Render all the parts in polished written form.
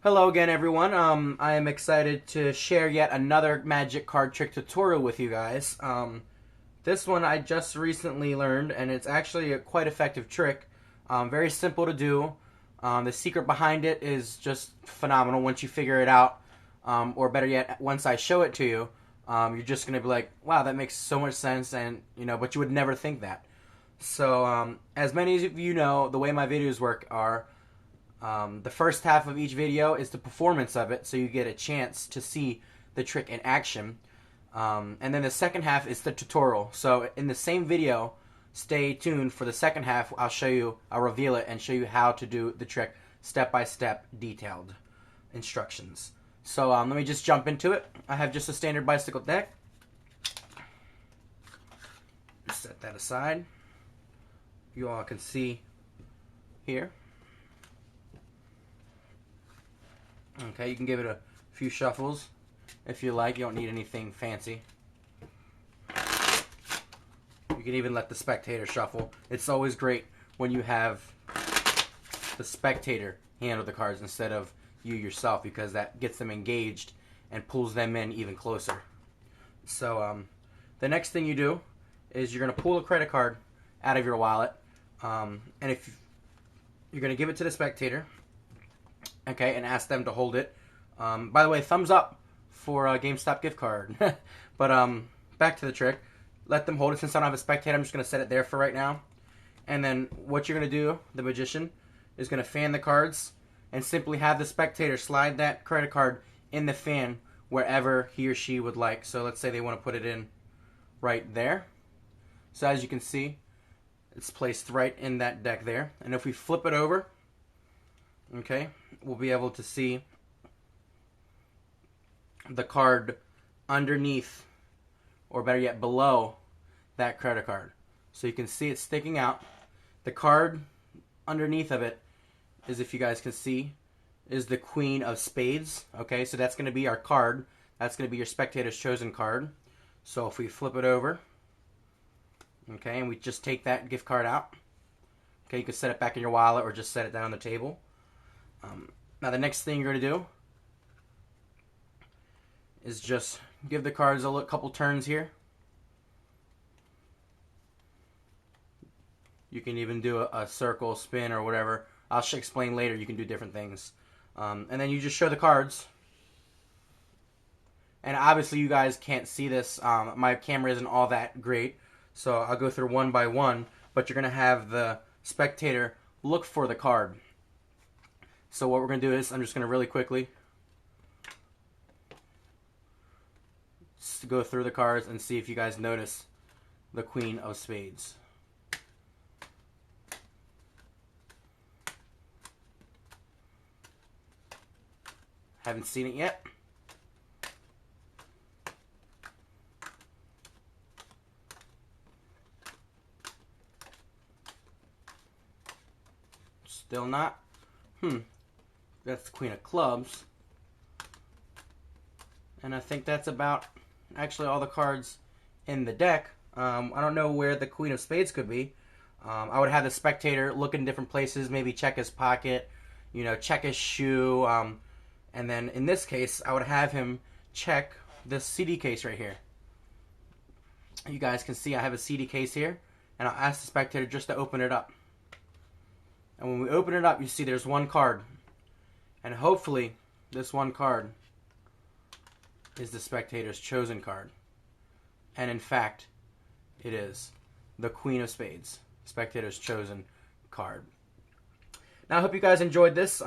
Hello again, everyone. I am excited to share yet another magic card trick tutorial with you guys. This one I just recently learned, and it's actually a quite effective trick. Very simple to do. The secret behind it is just phenomenal once you figure it out, or better yet, once I show it to you. You're just gonna be like, "Wow, that makes so much sense," and but you would never think that. So, as many of you know, the way my videos work are. The first half of each video is the performance of it, so you get a chance to see the trick in action. And then the second half is the tutorial. So in the same video, stay tuned for the second half. I'll reveal it and show you how to do the trick step by step, detailed instructions. So let me just jump into it. I have just a standard bicycle deck. Set that aside. You all can see here. Okay, you can give it a few shuffles if you like. You don't need anything fancy. You can even let the spectator shuffle. It's always great when you have the spectator handle the cards instead of you yourself, because that gets them engaged and pulls them in even closer. So the next thing you do is you're going to pull a credit card out of your wallet, and if you're going to give it to the spectator. Okay, and ask them to hold it. By the way, thumbs up for a GameStop gift card. But back to the trick. Let them hold it. Since I don't have a spectator, I'm just going to set it there for right now. And then what you're going to do, the magician, is going to fan the cards and simply have the spectator slide that credit card in the fan wherever he or she would like. So let's say they want to put it in right there. So as you can see, it's placed right in that deck there. And if we flip it over, okay, we'll be able to see the card underneath, or better yet, below that credit card. So you can see it sticking out. The card underneath of it is, if you guys can see, is the Queen of Spades. Okay, so that's going to be our card. That's going to be your spectator's chosen card. So if we flip it over, okay, and we just take that gift card out, okay, you can set it back in your wallet or just set it down on the table. Now the next thing you're going to do is just give the cards a couple turns here. You can even do a circle, spin, or whatever. I'll explain later. You can do different things. And then you just show the cards. And obviously you guys can't see this. My camera isn't all that great, so I'll go through one by one. But you're going to have the spectator look for the card. So what we're going to do is, I'm just going to really quickly go through the cards and see if you guys notice the Queen of Spades. Haven't seen it yet. Still not. That's the Queen of Clubs. And I think that's about actually all the cards in the deck. I don't know where the Queen of Spades could be. I would have the spectator look in different places, maybe check his pocket, check his shoe. And then in this case, I would have him check this CD case right here. You guys can see I have a CD case here, and I'll ask the spectator just to open it up. And when we open it up, you see there's one card. And hopefully, this one card is the spectator's chosen card. And in fact, it is the Queen of Spades, spectator's chosen card. Now, I hope you guys enjoyed this.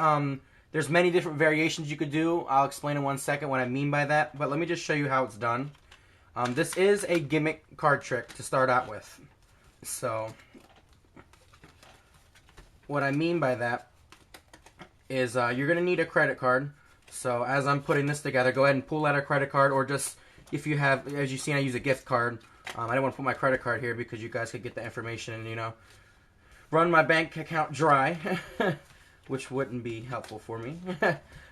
There's many different variations you could do. I'll explain in 1 second what I mean by that. But let me just show you how it's done. This is a gimmick card trick to start out with. So what I mean by that is you're going to need a credit card. So as I'm putting this together, go ahead and pull out a credit card, or just, if you have, as you've seen, I use a gift card. I didn't want to put my credit card here because you guys could get the information and, run my bank account dry, which wouldn't be helpful for me.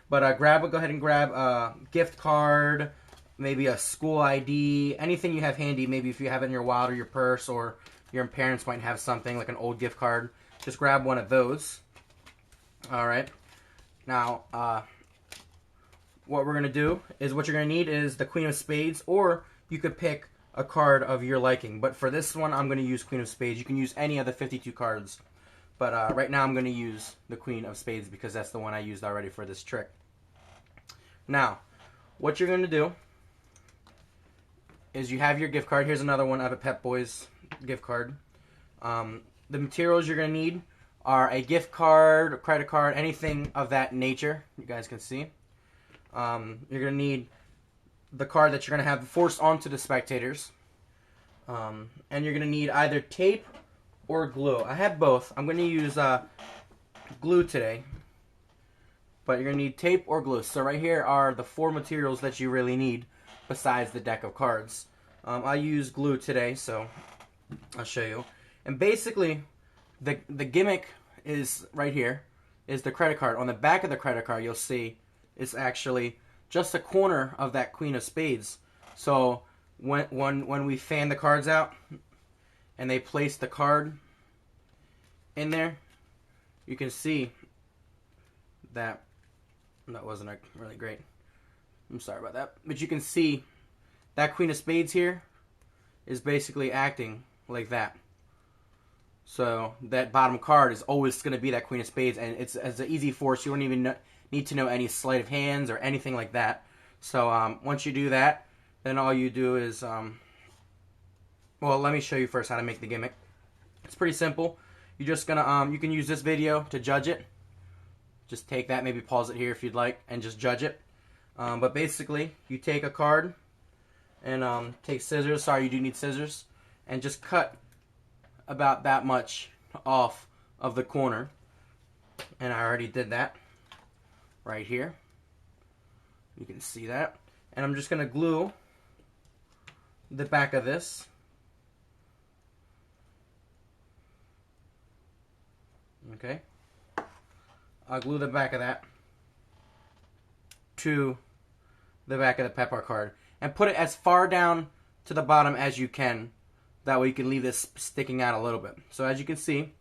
But go ahead and grab a gift card, maybe a school ID, anything you have handy. Maybe if you have it in your wallet or your purse, or your parents might have something like an old gift card. Just grab one of those. All right. Now, what we're going to do is what you're going to need is the Queen of Spades, or you could pick a card of your liking. But for this one, I'm going to use Queen of Spades. You can use any of the 52 cards. But right now I'm going to use the Queen of Spades because that's the one I used already for this trick. Now, what you're going to do is you have your gift card. Here's another one out of Pep Boys gift card. The materials you're going to need are a gift card, a credit card, anything of that nature. You guys can see. You're going to need the card that you're going to have forced onto the spectators. And you're going to need either tape or glue. I have both. I'm going to use glue today. But you're going to need tape or glue. So right here are the 4 materials that you really need besides the deck of cards. I use glue today, so I'll show you. And basically, the gimmick is right here, is the credit card. On the back of the credit card, you'll see it's actually just a corner of that Queen of Spades. So when we fan the cards out and they place the card in there, you can see that wasn't really great. I'm sorry about that. But you can see that Queen of Spades here is basically acting like that. So that bottom card is always going to be that Queen of Spades, and it's an easy force. You don't even need to know any sleight of hands or anything like that. So once you do that, then all you do is, well, let me show you first how to make the gimmick. It's pretty simple. You're just going to, you can use this video to judge it. Just take that, maybe pause it here if you'd like, and just judge it. But basically, you take a card and take scissors. Sorry, you do need scissors. And just cut about that much off of the corner. And I already did that right here. You can see that. And I'm just going to glue the back of this. Okay. I'll glue the back of that to the back of the Pepper card. And put it as far down to the bottom as you can. That way you can leave this sticking out a little bit. So as you can see,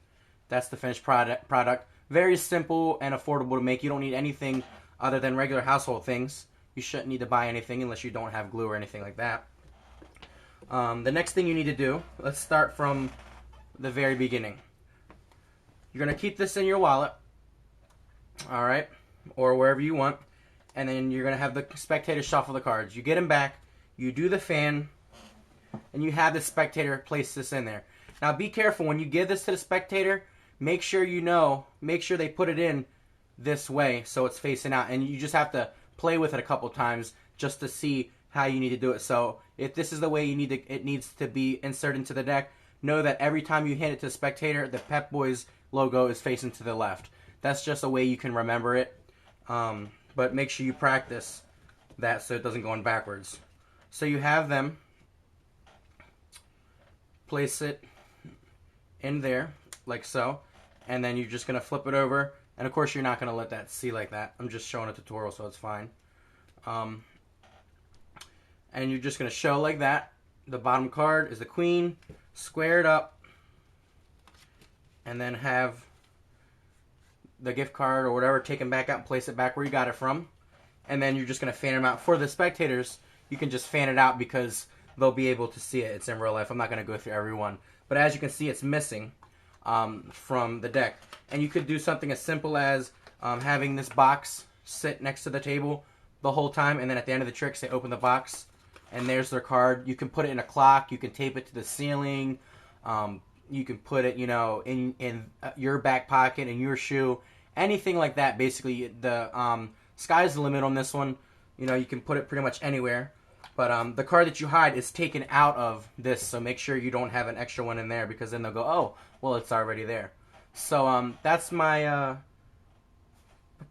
that's the finished product. Very simple and affordable to make. You don't need anything other than regular household things. You shouldn't need to buy anything unless you don't have glue or anything like that. The next thing you need to do, let's start from the very beginning. You're going to keep this in your wallet. Alright, or wherever you want, and then you're going to have the spectator shuffle the cards. You get them back, you do the fan, and you have the spectator place this in there. Now be careful, when you give this to the spectator, make sure they put it in this way so it's facing out, and you just have to play with it a couple times just to see how you need to do it. So if this is the way it needs to be inserted into the deck, know that every time you hand it to the spectator, the Pep Boys logo is facing to the left. That's just a way you can remember it. But make sure you practice that so it doesn't go in backwards. So you have them. Place it in there, like so. And then you're just going to flip it over. And of course you're not going to let that see like that. I'm just showing a tutorial, so it's fine. And you're just going to show like that. The bottom card is the Queen, squared up. And then have the gift card or whatever taken back out and place it back where you got it from. And then you're just going to fan them out. For the spectators, you can just fan it out because they'll be able to see it. It's in real life. I'm not going to go through every one. But as you can see, it's missing from the deck. And you could do something as simple as having this box sit next to the table the whole time. And then at the end of the trick, say open the box. And there's their card. You can put it in a clock. You can tape it to the ceiling. You can put it, in your back pocket, in your shoe, anything like that. Basically, the sky's the limit on this one. You can put it pretty much anywhere. But the card that you hide is taken out of this, so make sure you don't have an extra one in there because then they'll go, oh, well, it's already there. So that's my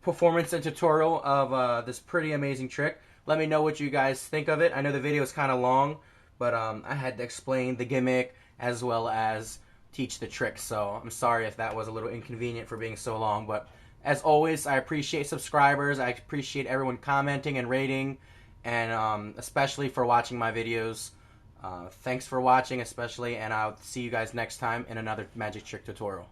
performance and tutorial of this pretty amazing trick. Let me know what you guys think of it. I know the video is kind of long, but I had to explain the gimmick as well as teach the trick, so I'm sorry if that was a little inconvenient for being so long. But as always, I appreciate subscribers. I appreciate everyone commenting and rating, and especially for watching my videos. Thanks for watching especially, and I'll see you guys next time in another magic trick tutorial.